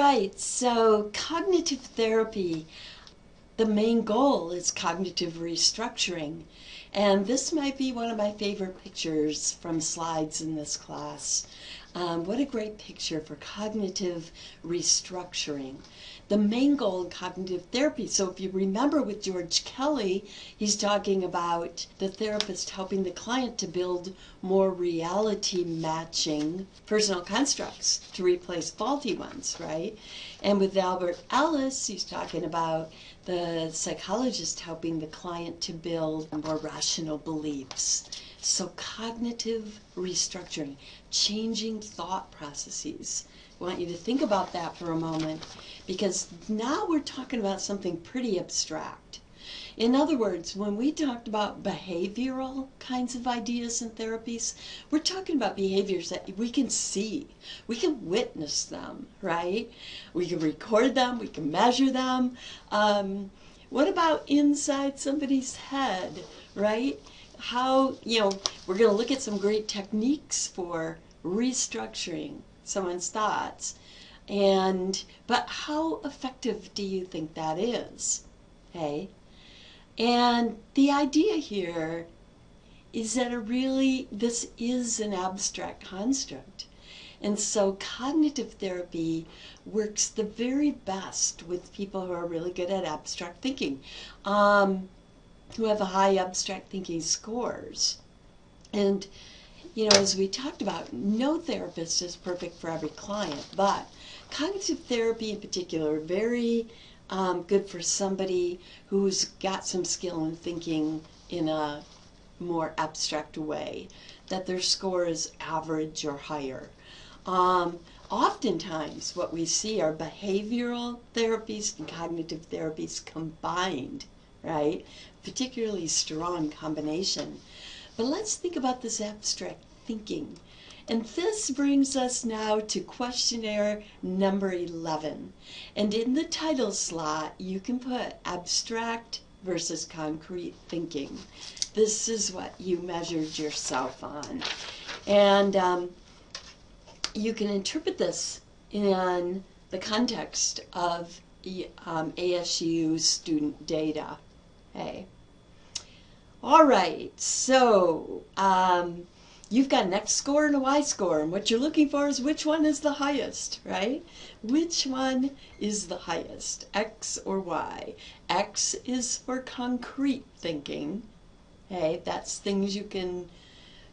right, so cognitive therapy, the main goal is cognitive restructuring. And this might be one of my favorite pictures from slides in this class. What a great picture for cognitive restructuring. The main goal in cognitive therapy. So if you remember with George Kelly, he's talking about the therapist helping the client to build more reality matching personal constructs to replace faulty ones, right? And with Albert Ellis, he's talking about the psychologist helping the client to build more rational beliefs. So cognitive restructuring, changing thought processes. I want you to think about that for a moment, because now we're talking about something pretty abstract. In other words, when we talked about behavioral kinds of ideas and therapies, we're talking about behaviors that we can see. We can witness them, right? We can record them, we can measure them. What about inside somebody's head, right? How, we're going to look at some great techniques for restructuring someone's thoughts. But how effective do you think that is? Okay? And the idea here is that this is an abstract construct. And so cognitive therapy works the very best with people who are really good at abstract thinking, who have high abstract thinking scores. And, as we talked about, no therapist is perfect for every client, but cognitive therapy in particular, very good for somebody who's got some skill in thinking in a more abstract way, that their score is average or higher. Oftentimes what we see are behavioral therapies and cognitive therapies combined, right? Particularly strong combination. But let's think about this abstract thinking. And this brings us now to questionnaire number 11. And in the title slot, you can put abstract versus concrete thinking. This is what you measured yourself on. And you can interpret this in the context of ASU student data. Okay. All right, so you've got an X score and a Y score, and what you're looking for is which one is the highest, right? Which one is the highest, X or Y? X is for concrete thinking. Okay, that's things you can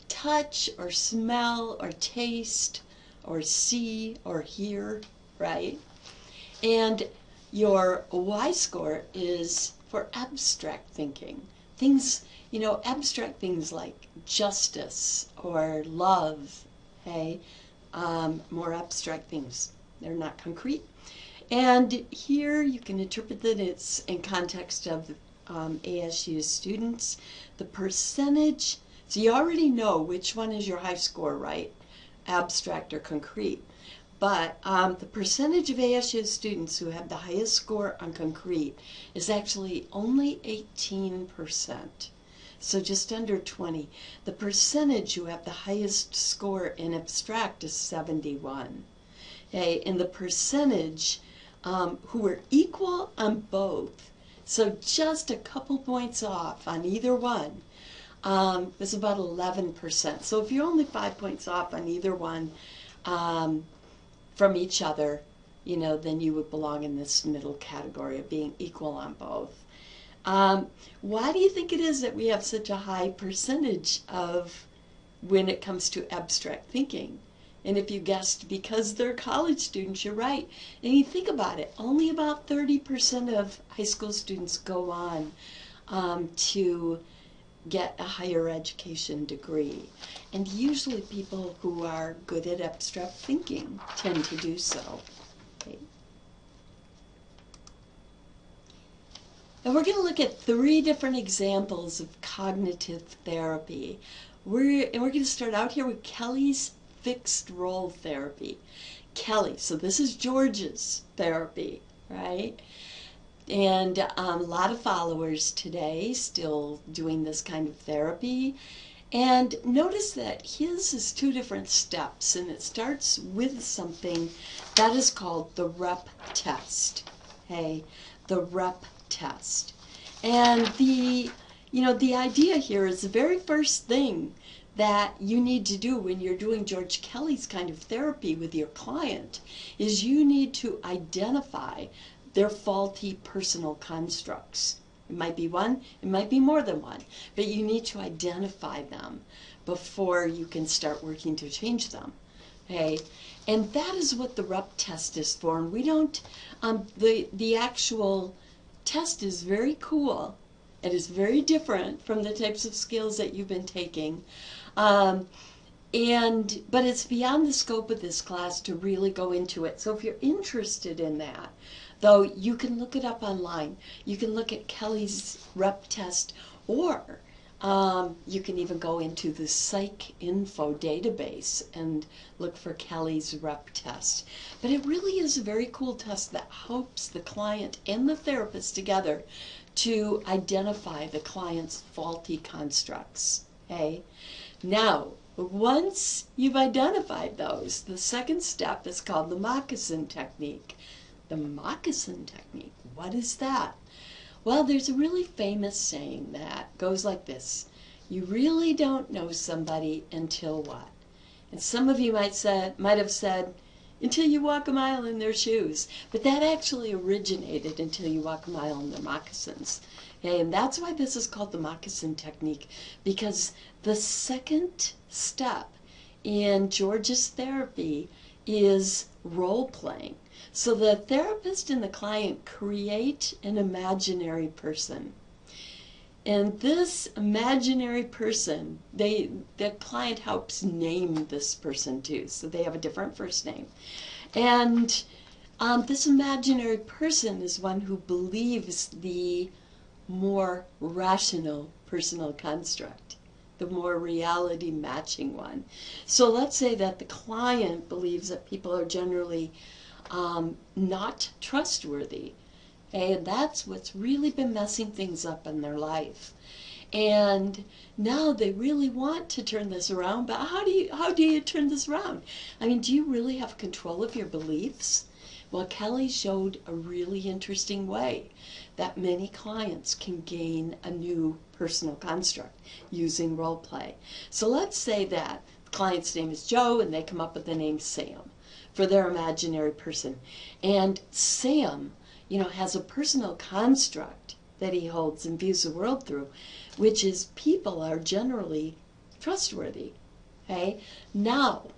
touch or smell or taste or see or hear, right? And your Y score is for abstract thinking. Things, abstract things like justice or love, okay? More abstract things. They're not concrete. And here you can interpret that it's in context of ASU students. The percentage, so you already know which one is your high score, right? Abstract or concrete. But the percentage of ASU students who have the highest score on concrete is actually only 18%. So just under 20. The percentage who have the highest score in abstract is 71. Okay, and the percentage who are equal on both, so just a couple points off on either one, is about 11%. So if you're only 5 points off on either one, from each other, then you would belong in this middle category of being equal on both. Why do you think it is that we have such a high percentage of when it comes to abstract thinking? And if you guessed because they're college students, you're right. And you think about it, only about 30% of high school students go on to get a higher education degree. And usually people who are good at abstract thinking tend to do so. Okay. And we're going to look at 3 different examples of cognitive therapy. We're going to start out here with Kelly's fixed role therapy. Kelly, so this is George's therapy, right? And a lot of followers today still doing this kind of therapy. And notice that his is two different steps, and it starts with something that is called the rep test. Okay, the rep test. And the idea here is the very first thing that you need to do when you're doing George Kelly's kind of therapy with your client is you need to identify their faulty personal constructs. It might be one, it might be more than one, but you need to identify them before you can start working to change them. Okay, and that is what the rep test is for. And we don't, the actual test is very cool. It is very different from the types of skills that you've been taking. But it's beyond the scope of this class to really go into it. So if you're interested in that, though, you can look it up online. You can look at Kelly's rep test, or you can even go into the Psych Info database and look for Kelly's rep test. But it really is a very cool test that helps the client and the therapist together to identify the client's faulty constructs. Okay? Now, once you've identified those, the second step is called the moccasin technique. The moccasin technique, what is that? Well, there's a really famous saying that goes like this: you really don't know somebody until what? And some of you might have said, until you walk a mile in their shoes. But that actually originated until you walk a mile in their moccasins. Okay, and that's why this is called the moccasin technique, because the second step in George's therapy is role playing. So the therapist and the client create an imaginary person. And this imaginary person, the client helps name this person too. So they have a different first name. And this imaginary person is one who believes the more rational personal construct, the more reality matching one. So let's say that the client believes that people are generally not trustworthy. And that's what's really been messing things up in their life. And now they really want to turn this around, but how do you turn this around? I mean, do you really have control of your beliefs? Well, Kelly showed a really interesting way that many clients can gain a new personal construct using role play. So let's say that the client's name is Joe and they come up with the name Sam for their imaginary person. And Sam, has a personal construct that he holds and views the world through, which is people are generally trustworthy. Okay? Now,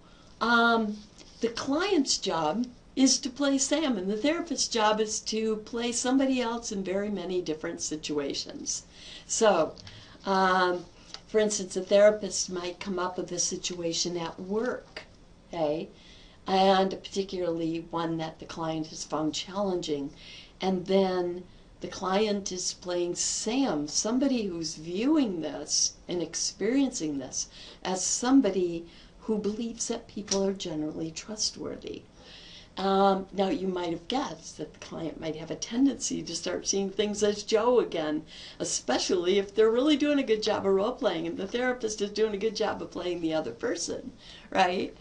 the client's job is to play Sam, and the therapist's job is to play somebody else in very many different situations. So, for instance, a therapist might come up with a situation at work, okay, and particularly one that the client has found challenging, and then the client is playing Sam, somebody who's viewing this and experiencing this as somebody who believes that people are generally trustworthy. Now, you might have guessed that the client might have a tendency to start seeing things as Joe again, especially if they're really doing a good job of role-playing and the therapist is doing a good job of playing the other person, right?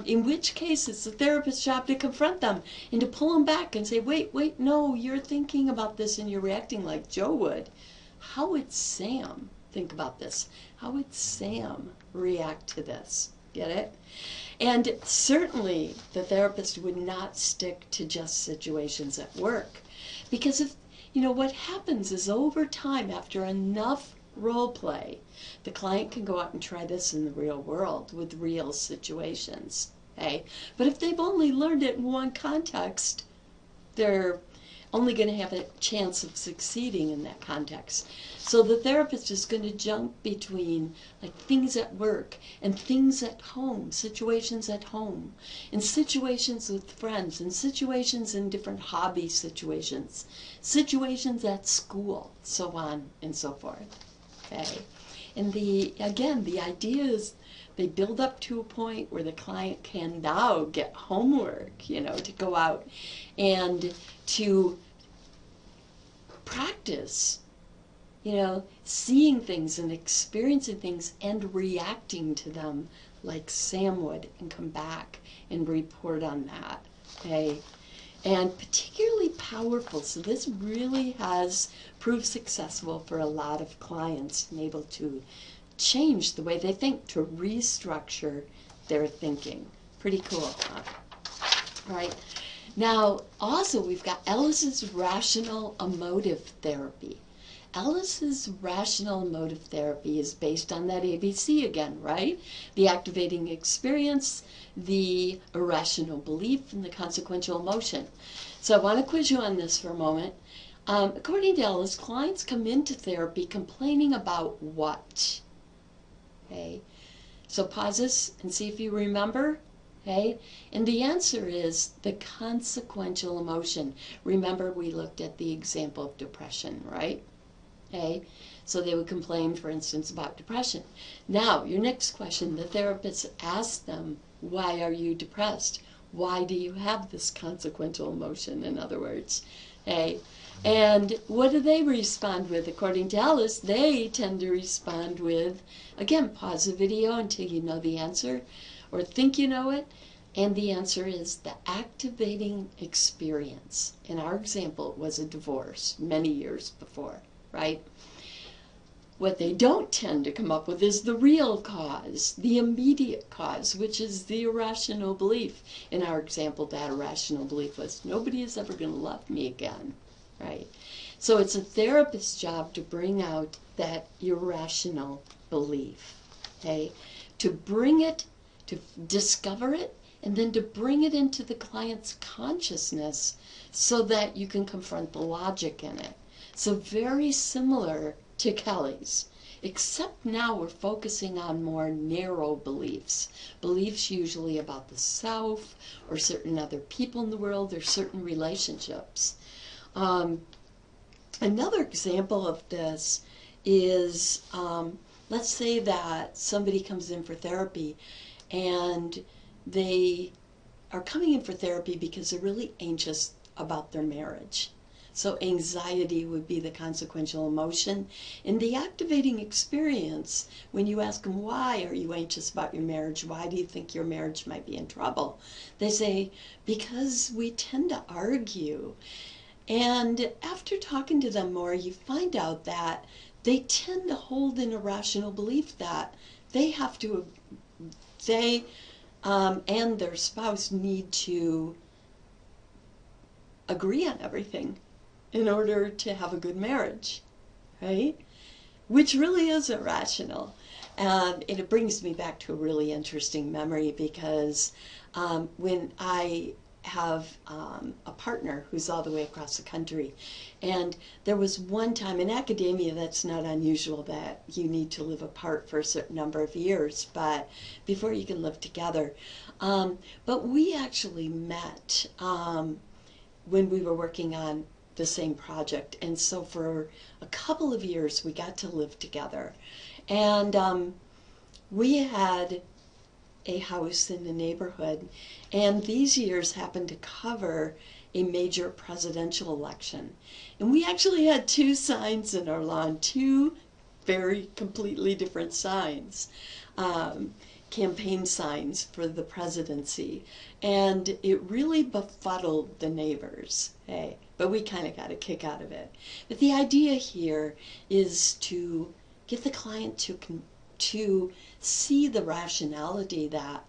In which case, it's the therapist's job to confront them and to pull them back and say, wait, no, you're thinking about this and you're reacting like Joe would. How would Sam think about this? How would Sam react to this? Get it? And certainly the therapist would not stick to just situations at work. Because if, what happens is over time, after enough role play, the client can go out and try this in the real world with real situations. Okay? But if they've only learned it in one context, they're only going to have a chance of succeeding in that context. So the therapist is going to jump between like things at work and things at home, situations at home, and situations with friends, and situations in different hobby situations, situations at school, so on and so forth. Okay? And the idea is they build up to a point where the client can now get homework, to go out and to practice seeing things and experiencing things and reacting to them like Sam would, and come back and report on that. Okay? And particularly powerful. So this really has proved successful for a lot of clients and able to change the way they think, to restructure their thinking. Pretty cool, huh? All right. Now, also we've got Ellis's rational emotive therapy. Ellis's rational emotive therapy is based on that ABC again, right? The activating experience, the irrational belief, and the consequential emotion. So I want to quiz you on this for a moment. According to Ellis, clients come into therapy complaining about what? Okay, so pause this and see if you remember. Okay, and the answer is the consequential emotion. Remember, we looked at the example of depression, right? Okay, so they would complain, for instance, about depression. Now, your next question, the therapist asks them, why are you depressed? Why do you have this consequential emotion, in other words? Okay, and what do they respond with? According to Ellis, they tend to respond with, again, pause the video until you know the answer, or think you know it, and the answer is the activating experience. In our example, it was a divorce many years before. Right? What they don't tend to come up with is the real cause, the immediate cause, which is the irrational belief. In our example, that irrational belief was, nobody is ever going to love me again. Right? So it's a therapist's job to bring out that irrational belief. Okay? To bring it, to discover it, and then to bring it into the client's consciousness so that you can confront the logic in it. So very similar to Kelly's, except now we're focusing on more narrow beliefs. Beliefs usually about the self, or certain other people in the world, or certain relationships. Another example of this is, let's say that somebody comes in for therapy and they are coming in for therapy because they're really anxious about their marriage. So anxiety would be the consequential emotion. In the activating experience, when you ask them, why are you anxious about your marriage? Why do you think your marriage might be in trouble? They say, because we tend to argue. And after talking to them more, you find out that they tend to hold an irrational belief that they have to, and their spouse need to agree on everything in order to have a good marriage, right? Which really is irrational. And it brings me back to a really interesting memory because when I have a partner who's all the way across the country, and there was one time in academia, that's not unusual that you need to live apart for a certain number of years, but before you can live together. But we actually met when we were working on the same project, and so for a couple of years we got to live together, and we had a house in the neighborhood, and these years happened to cover a major presidential election, and we actually had two signs in our lawn, two very completely different signs, campaign signs for the presidency, and it really befuddled the neighbors. Hey, but we kind of got a kick out of it. But the idea here is to get the client to see the rationality that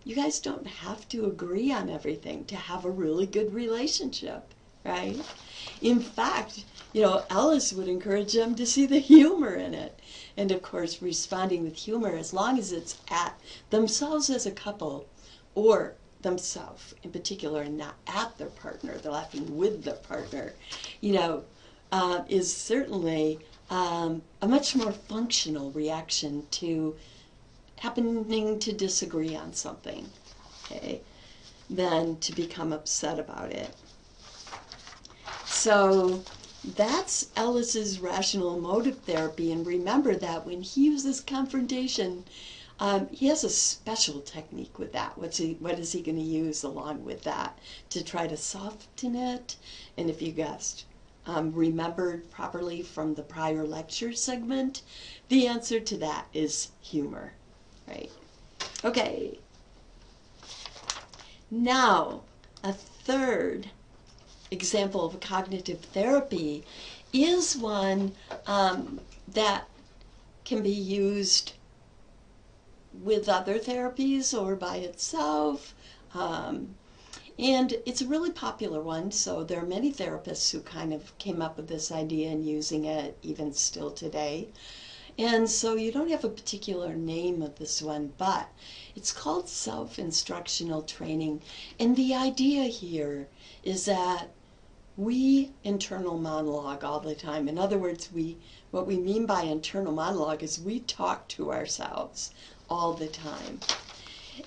you guys don't have to agree on everything to have a really good relationship, right? In fact, Ellis would encourage them to see the humor in it. And of course, responding with humor, as long as it's at themselves as a couple, or themselves in particular, and not at their partner, they're laughing with their partner, is certainly a much more functional reaction to happening to disagree on something, okay, than to become upset about it. So that's Ellis's rational emotive therapy, and remember that when he uses confrontation, he has a special technique with that. What is he going to use along with that to try to soften it? And if you guessed, remembered properly from the prior lecture segment? The answer to that is humor, right? Okay. Now, a third example of a cognitive therapy is one that can be used with other therapies or by itself. And it's a really popular one, so there are many therapists who kind of came up with this idea and using it even still today. And so you don't have a particular name of this one, but it's called self-instructional training. And the idea here is that we internal monologue all the time. In other words, what we mean by internal monologue is we talk to ourselves all the time.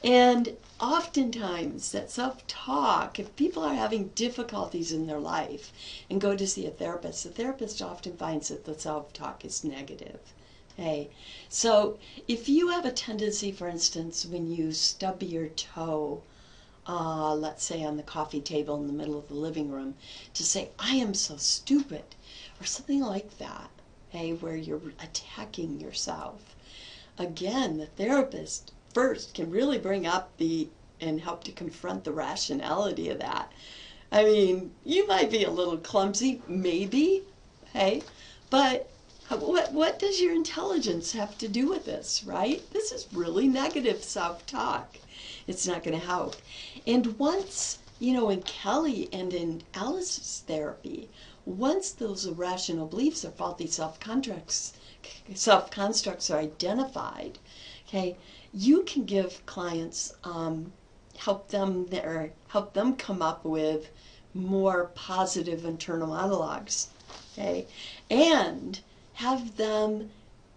And oftentimes that self-talk, if people are having difficulties in their life and go to see a therapist, the therapist often finds that the self-talk is negative. Okay, so if you have a tendency, for instance, when you stub your toe, let's say on the coffee table in the middle of the living room, to say, I am so stupid, or something like that, okay, where you're attacking yourself. Again, the therapist first can really bring up and help to confront the rationality of that. I mean, you might be a little clumsy, maybe, okay, but what does your intelligence have to do with this, right? This is really negative self-talk. It's not going to help. And once, in Kelly and in Ellis's therapy, once those irrational beliefs or faulty self-constructs are identified, okay, you can give clients, help them come up with more positive internal monologues, okay, and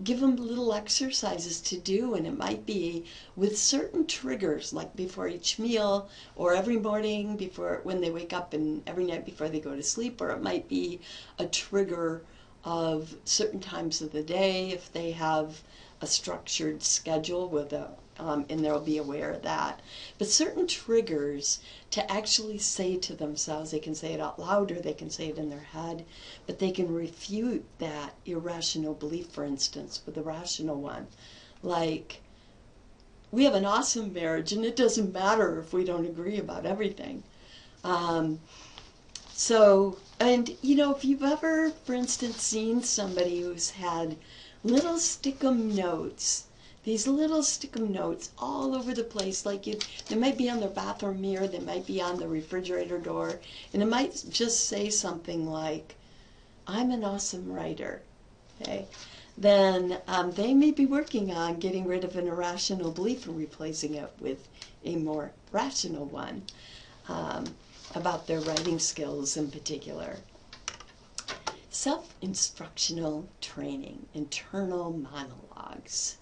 give them little exercises to do, and it might be with certain triggers, like before each meal, or every morning when they wake up, and every night before they go to sleep, or it might be a trigger of certain times of the day if they have a structured schedule and they'll be aware of that. But certain triggers to actually say to themselves, they can say it out loud or they can say it in their head, but they can refute that irrational belief, for instance, with a rational one. Like, we have an awesome marriage and it doesn't matter if we don't agree about everything. If you've ever, for instance, seen somebody who's had little stickum notes, these little stickum notes all over the place, they might be on their bathroom mirror, they might be on the refrigerator door, and it might just say something like, I'm an awesome writer, okay? Then they may be working on getting rid of an irrational belief and replacing it with a more rational one about their writing skills in particular. Self-instructional training, internal monologues.